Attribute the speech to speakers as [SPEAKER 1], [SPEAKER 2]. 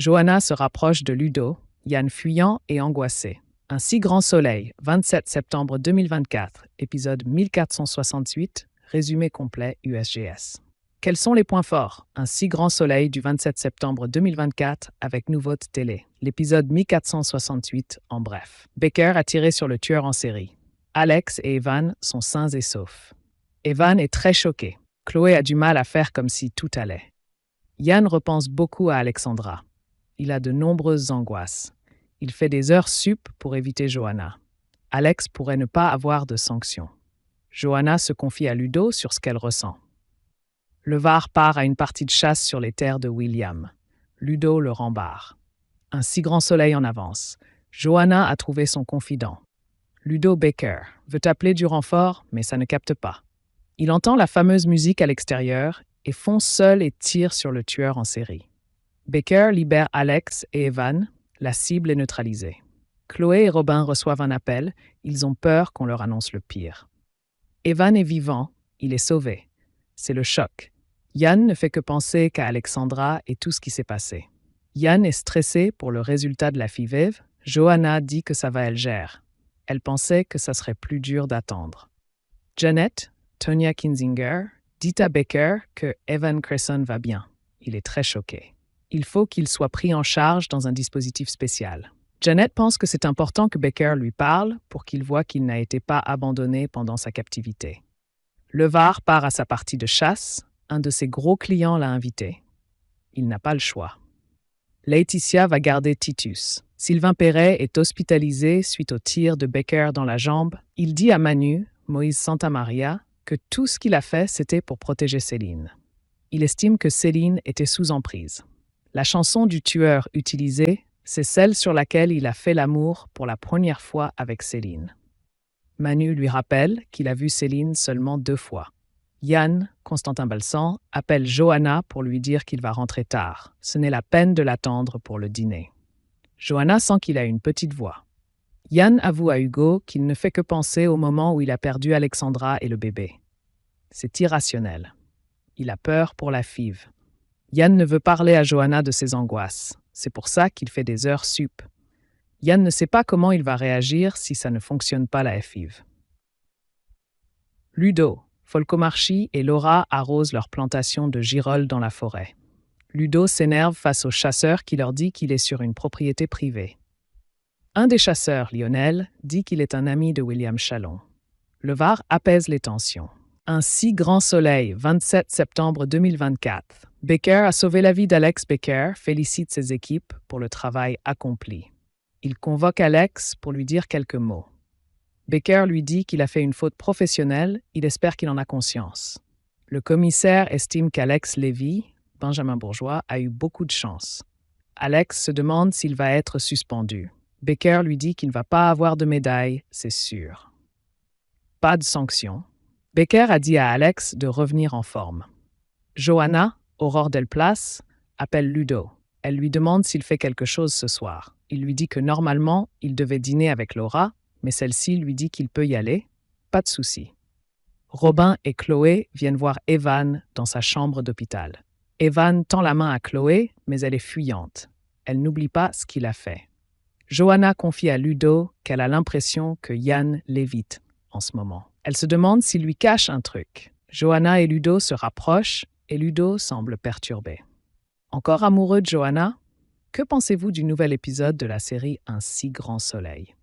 [SPEAKER 1] Johanna se rapproche de Ludo, Yann fuyant et angoissé. Un si grand soleil, 27 septembre 2024, épisode 1468, résumé complet USGS. Quels sont les points forts? Un si grand soleil du 27 septembre 2024 avec nouveauté télé. L'épisode 1468 en bref. Baker a tiré sur le tueur en série. Alex et Evan sont sains et saufs. Evan est très choqué. Chloé a du mal à faire comme si tout allait. Yann repense beaucoup à Alexandra. Il a de nombreuses angoisses. Il fait des heures sup pour éviter Johanna. Alex pourrait ne pas avoir de sanctions. Johanna se confie à Ludo sur ce qu'elle ressent. Le Var part à une partie de chasse sur les terres de William. Ludo le rembarre. Un si grand soleil en avance. Johanna a trouvé son confident. Ludo Baker veut appeler du renfort, mais ça ne capte pas. Il entend la fameuse musique à l'extérieur et fonce seul et tire sur le tueur en série. Baker libère Alex et Evan. La cible est neutralisée. Chloé et Robin reçoivent un appel. Ils ont peur qu'on leur annonce le pire. Evan est vivant. Il est sauvé. C'est le choc. Yann ne fait que penser qu'à Alexandra et tout ce qui s'est passé. Yann est stressé pour le résultat de la FIVEV. Johanna dit que ça va, elle gère. Elle pensait que ça serait plus dur d'attendre. Janet, Tonya Kinzinger, dit à Baker que Evan Cresson va bien. Il est très choqué. Il faut qu'il soit pris en charge dans un dispositif spécial. Janet pense que c'est important que Baker lui parle pour qu'il voit qu'il n'a été pas abandonné pendant sa captivité. Le Var part à sa partie de chasse. Un de ses gros clients l'a invité. Il n'a pas le choix. Laetitia va garder Titus. Sylvain Perret est hospitalisé suite au tir de Baker dans la jambe. Il dit à Manu, Moïse Santamaria, que tout ce qu'il a fait, c'était pour protéger Céline. Il estime que Céline était sous emprise. La chanson du tueur utilisée, c'est celle sur laquelle il a fait l'amour pour la première fois avec Céline. Manu lui rappelle qu'il a vu Céline seulement 2 fois. Yann, Constantin Balsan, appelle Johanna pour lui dire qu'il va rentrer tard. Ce n'est la peine de l'attendre pour le dîner. Johanna sent qu'il a une petite voix. Yann avoue à Hugo qu'il ne fait que penser au moment où il a perdu Alexandra et le bébé. C'est irrationnel. Il a peur pour la FIV. Yann ne veut parler à Johanna de ses angoisses. C'est pour ça qu'il fait des heures sup. Yann ne sait pas comment il va réagir si ça ne fonctionne pas la FIV. Ludo, Folcomarchi et Laura arrosent leur plantation de girolles dans la forêt. Ludo s'énerve face au chasseur qui leur dit qu'il est sur une propriété privée. Un des chasseurs, Lionel, dit qu'il est un ami de William Chalon. Le Var apaise les tensions. Un si grand soleil, 27 septembre 2024. Baker a sauvé la vie d'Alex Baker, félicite ses équipes pour le travail accompli. Il convoque Alex pour lui dire quelques mots. Baker lui dit qu'il a fait une faute professionnelle, il espère qu'il en a conscience. Le commissaire estime qu'Alex Lévy, Benjamin Bourgeois, a eu beaucoup de chance. Alex se demande s'il va être suspendu. Baker lui dit qu'il ne va pas avoir de médaille, c'est sûr. Pas de sanction. Baker a dit à Alex de revenir en forme. Johanna, Aurore Delplace, appelle Ludo. Elle lui demande s'il fait quelque chose ce soir. Il lui dit que normalement, il devait dîner avec Laura, mais celle-ci lui dit qu'il peut y aller. Pas de souci. Robin et Chloé viennent voir Evan dans sa chambre d'hôpital. Evan tend la main à Chloé, mais elle est fuyante. Elle n'oublie pas ce qu'il a fait. Johanna confie à Ludo qu'elle a l'impression que Yann l'évite en ce moment. Elle se demande s'il lui cache un truc. Johanna et Ludo se rapprochent et Ludo semble perturbé. Encore amoureux de Johanna? Que pensez-vous du nouvel épisode de la série Un si grand soleil?